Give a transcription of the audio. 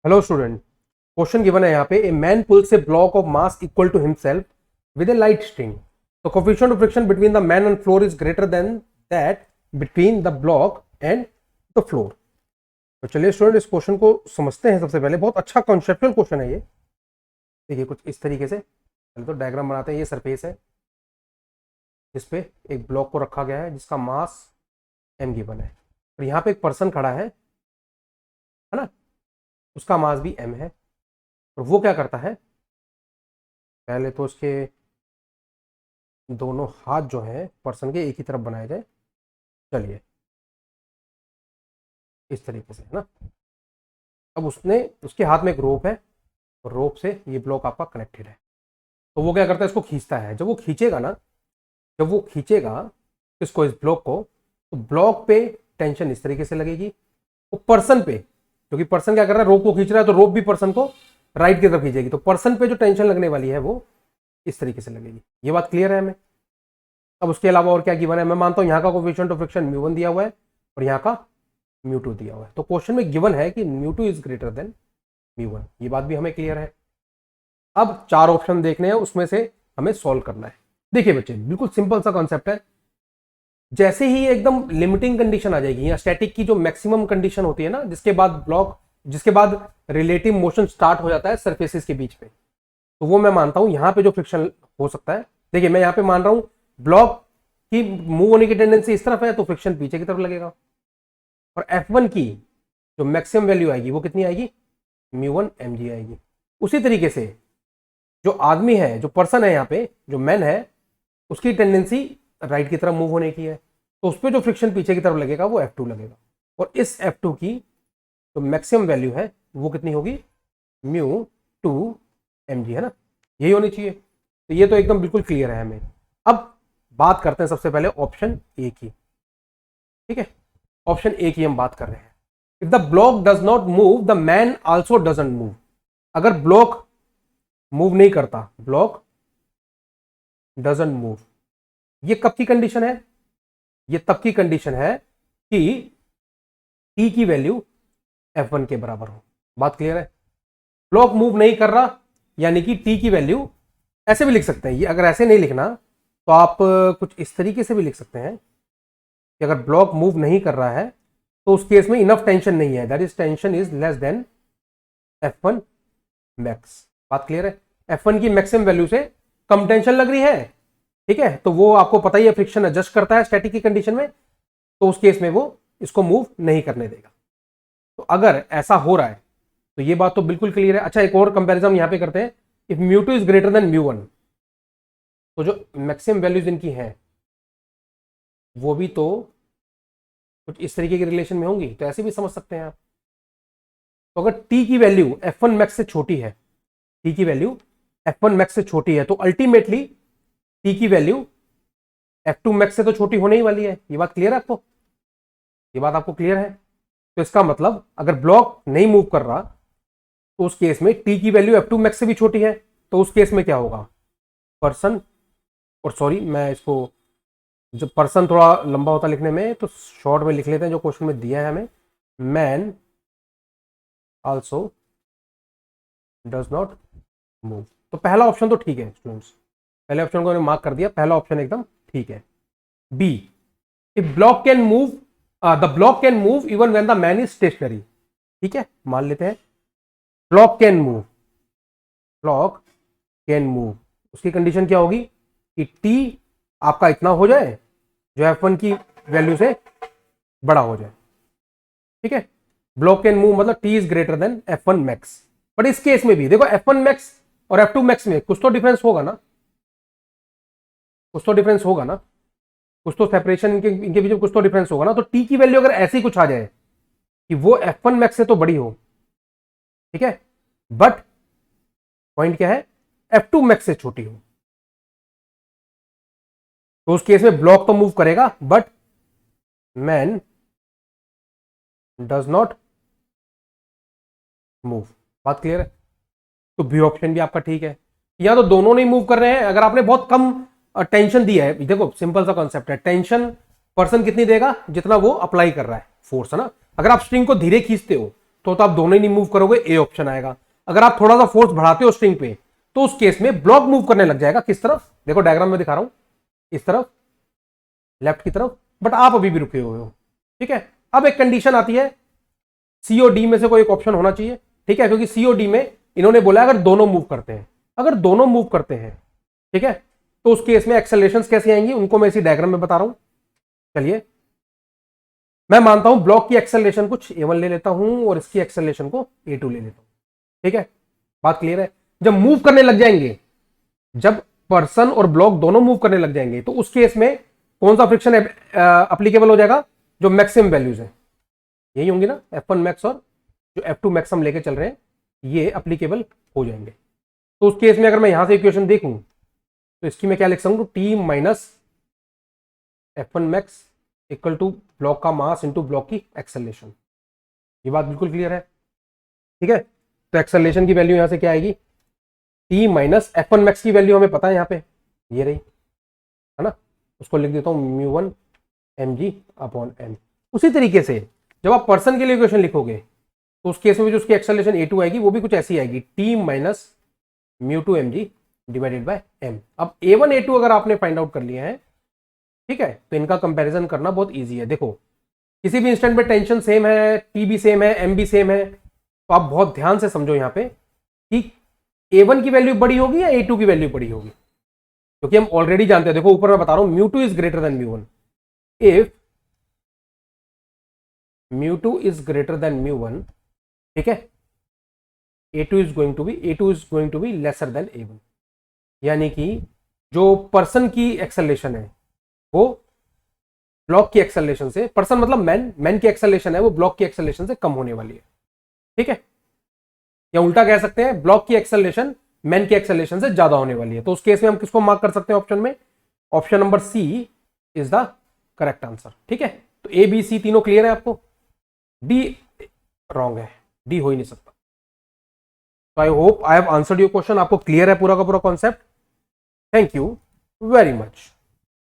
Hello student, question given है यहाँ पे a man pulls a block of mass equal to himself with a light string. तो coefficient of friction between the man and floor is greater than that between the block and the floor. तो चलिए student इस question को समझते हैं। सबसे पहले बहुत अच्छा कॉन्सेप्चुअल क्वेश्चन है ये। देखिए कुछ इस तरीके से, पहले तो डायग्राम बनाते हैं। ये सरफेस है जिस पे एक ब्लॉक को रखा गया है जिसका मास m गिवन है, और यहाँ पे एक पर्सन खड़ा है ना, उसका मास भी m है। और वो क्या करता है, पहले तो उसके दोनों हाथ जो हैं पर्सन के एक ही तरफ बनाए जाए। चलिए इस तरीके से, है ना। अब उसके हाथ में एक रोप है और रोप से ये ब्लॉक आपका कनेक्टेड है। तो वो क्या करता है, इसको खींचता है। जब वो खींचेगा इसको, इस ब्लॉक को, तो ब्लॉक पे टेंशन इस तरीके से लगेगी। वो पर्सन पे, क्योंकि पर्सन क्या कर रहा है, रोप को खींच रहा है, तो रोप भी पर्सन को राइट की तरफ खींचेगी। तो पर्सन पे जो टेंशन लगने वाली है वो इस तरीके से लगेगी। ये बात क्लियर है हमें। अब उसके अलावा और क्या गिवन है, मैं मानता हूं यहाँ का कोएफिशिएंट ऑफ फ्रिक्शन μ1 दिया हुआ है और यहाँ का μ2 दिया हुआ है। तो क्वेश्चन में गिवन है कि μ2 इज ग्रेटर देन μ1। ये बात भी हमें क्लियर है। अब 4 ऑप्शन देखने हैं, उसमें से हमें सॉल्व करना है। देखिए बच्चे, बिल्कुल सिंपल सा कॉन्सेप्ट है। जैसे ही एकदम लिमिटिंग कंडीशन आ जाएगी या स्टैटिक की जो मैक्सिमम कंडीशन होती है ना, जिसके बाद रिलेटिव मोशन स्टार्ट हो जाता है सरफेसेस के बीच में, तो वो मैं मानता हूं यहाँ पे जो फ्रिक्शन हो सकता है। देखिए मैं यहाँ पे मान रहा हूं ब्लॉक की मूव होने की टेंडेंसी इस तरफ है, तो फ्रिक्शन पीछे की तरफ लगेगा। और F1 की जो मैक्सिमम वैल्यू आएगी वो कितनी आएगी, μ1 mg आएगी। उसी तरीके से जो आदमी है, जो पर्सन है, यहाँ पे जो मैन है, उसकी टेंडेंसी राइट की तरफ मूव होने की है, तो उस पर जो फ्रिक्शन पीछे की तरफ लगेगा वो F2 लगेगा। और इस F2 की जो मैक्सिमम वैल्यू है वो कितनी होगी, μ2 mg, है ना। यही होनी चाहिए। तो ये तो एकदम बिल्कुल क्लियर है हमें। अब बात करते हैं सबसे पहले ऑप्शन ए की। ठीक है, ऑप्शन ए की हम बात कर रहे हैं। If the block does not move the man also doesn't move. अगर ब्लॉक मूव नहीं करता, ब्लॉक डजंट मूव, ये कब की कंडीशन है, ये तब की कंडीशन है कि t की वैल्यू F1 के बराबर हो। बात क्लियर है। ब्लॉक मूव नहीं कर रहा यानी कि t की वैल्यू, ऐसे भी लिख सकते हैं ये, अगर ऐसे नहीं लिखना तो आप कुछ इस तरीके से भी लिख सकते हैं कि अगर ब्लॉक मूव नहीं कर रहा है तो उस केस में इनफ टेंशन नहीं है, that is tension is less than F1 max. बात क्लियर है। F1 की मैक्सिमम वैल्यू से कम टेंशन लग रही है, ठीक है, तो वो आपको पता ही है फ्रिक्शन एडजस्ट करता है स्टैटिक की कंडीशन में, तो उस केस में वो इसको मूव नहीं करने देगा। तो अगर ऐसा हो रहा है तो ये बात तो बिल्कुल क्लियर है। अच्छा, एक और कंपैरिजन यहां पे करते हैं। इफ μ2 इज ग्रेटर देन μ1, तो जो मैक्सिमम वैल्यूज इनकी हैं वो भी तो कुछ इस तरीके के रिलेशन में होंगी, तो ऐसे भी समझ सकते हैं आप। तो अगर t की वैल्यू F1 मैक्स से छोटी है, t की वैल्यू F1 मैक्स से छोटी है, तो अल्टीमेटली t की वैल्यू F2 मैक्स से तो छोटी होने ही वाली है। ये बात क्लियर है आपको, ये बात आपको क्लियर है। तो इसका मतलब अगर ब्लॉक नहीं मूव कर रहा तो उस केस में t की वैल्यू F2 मैक्स से भी छोटी है, तो उस केस में क्या होगा, पर्सन, और सॉरी मैं इसको, जब पर्सन थोड़ा लंबा होता लिखने में तो शॉर्ट में लिख लेते हैं जो क्वेश्चन में दिया है हमें, man also does not move. तो पहला ऑप्शन तो ठीक है स्टूडेंट्स, पहले ऑप्शन को मैंने मार्क कर दिया, पहला ऑप्शन एकदम ठीक है। B, if block can move, the block can move even when the man is stationary. ठीक है, मान लेते हैं block can move, block can move, उसकी कंडीशन क्या होगी कि टी आपका इतना हो जाए जो F1 की वैल्यू से बड़ा हो जाए। ठीक है, ब्लॉक कैन मूव मतलब t is greater then F1 max. But इस केस में भी देखो F1 मैक्स और F2 मैक्स में कुछ तो डिफरेंस होगा ना, कुछ तो डिफरेंस होगा ना, कुछ तो सेपरेशन इनके बीच में कुछ तो डिफरेंस होगा ना। तो t की वैल्यू अगर ऐसी कुछ आ जाए कि वो F1 मैक्स से तो बड़ी हो, ठीक है, बट पॉइंट क्या है, F2 मैक्स से छोटी हो, तो उस केस में ब्लॉक तो मूव करेगा but man does not move. बात क्लियर है। तो बी ऑप्शन भी आपका ठीक है। या तो दोनों नहीं मूव कर रहे हैं, अगर आपने बहुत कम टेंशन दिया है, देखो सिंपल सा कॉन्सेप्ट है, टेंशन पर्सन कितनी देगा, जितना वो अप्लाई कर रहा है फोर्स, है ना। अगर आप स्ट्रिंग को धीरे खींचते हो तो आप दोनों ही नहीं मूव करोगे, ए ऑप्शन आएगा। अगर आप थोड़ा सा फोर्स बढ़ाते हो स्ट्रिंग पे तो उस केस में ब्लॉक मूव करने लग जाएगा। किस तरफ? देखो डायग्राम में दिखा रहा हूं, इस तरफ, लेफ्ट की तरफ, बट आप अभी भी रुके हुए हो। ठीक है, अब एक कंडीशन आती है, सी और डी में से कोई एक ऑप्शन होना चाहिए। ठीक है, क्योंकि सी और डी में इन्होंने बोला अगर दोनों मूव करते हैं, अगर दोनों मूव करते हैं, ठीक है, तो उस केस में एक्सेलरेशन कैसे आएंगी उनको मैं इसी डायग्राम में बता रहा हूं। चलिए, मैं मानता हूं ब्लॉक की एक्सेलरेशन कुछ a1 ले लेता हूं और इसकी एक्सेलरेशन को a2 ले लेता हूं। ठीक है, बात क्लियर है? जब मूव करने लग जाएंगे, जब पर्सन और ब्लॉक दोनों मूव करने लग जाएंगे, तो उस केस में कौन सा फ्रिक्शन एप्लीकेबल हो जाएगा? जो मैक्सिमम वैल्यूज है यही होंगी ना, F1 मैक्स और जो F2 मैक्स हम लेके चल रहे हैं, ये एप्लीकेबल हो जाएंगे। तो उस केस में अगर मैं यहां से इक्वेशन देखूं तो इसकी मैं क्या लिख सकूं? T minus F1 max equal to block का मास इंटू ब्लॉक की एक्सेलरेशन। ये बात बिल्कुल क्लियर है? ठीक है, तो एक्सेलरेशन की वैल्यू यहां से क्या आएगी? T माइनस F1 मैक्स की वैल्यू हमें पता है यहाँ पे, ये रही, है ना, उसको लिख देता हूं μ1 mg अपॉन m। उसी तरीके से जब आप पर्सन के लिए इक्वेशन लिखोगे तो उस केस में जो उसकी एक्सेलरेशन a2 आएगी वो भी कुछ ऐसी आएगी, T माइनस μ2 mg डिवाइडेड बाय m। अब a1 a2 अगर आपने फाइंड आउट कर लिया है, ठीक है, तो इनका कंपैरिजन करना बहुत इजी है। देखो, किसी भी इंस्टेंट में टेंशन सेम है, T भी सेम है, m भी सेम है, तो आप बहुत ध्यान से समझो यहाँ पे कि a1 की वैल्यू बड़ी होगी या a2 की वैल्यू बड़ी होगी, क्योंकि हम ऑलरेडी जानते हैं। देखो ऊपर मैं बता रहा हूं μ2 is greater than μ1। If μ2 is greater than μ1, ठीक है, a2 is going to be lesser than a1। यानी कि जो पर्सन की एक्सेलरेशन है वो ब्लॉक की एक्सेलरेशन से, पर्सन मतलब मैन की एक्सेलरेशन है वो ब्लॉक की एक्सेलरेशन से कम होने वाली है। ठीक है, या उल्टा कह सकते हैं ब्लॉक की एक्सेलरेशन मैन की एक्सेलरेशन से ज्यादा होने वाली है। तो उस केस में हम किसको मार्क कर सकते हैं ऑप्शन में? Option number c is the correct answer. ठीक है, तो ए बी सी तीनों क्लियर है आपको? डी रॉन्ग है, डी हो ही नहीं सकता। तो I hope I have answered your question. आपको क्लियर है पूरा का पूरा concept? Thank you very much.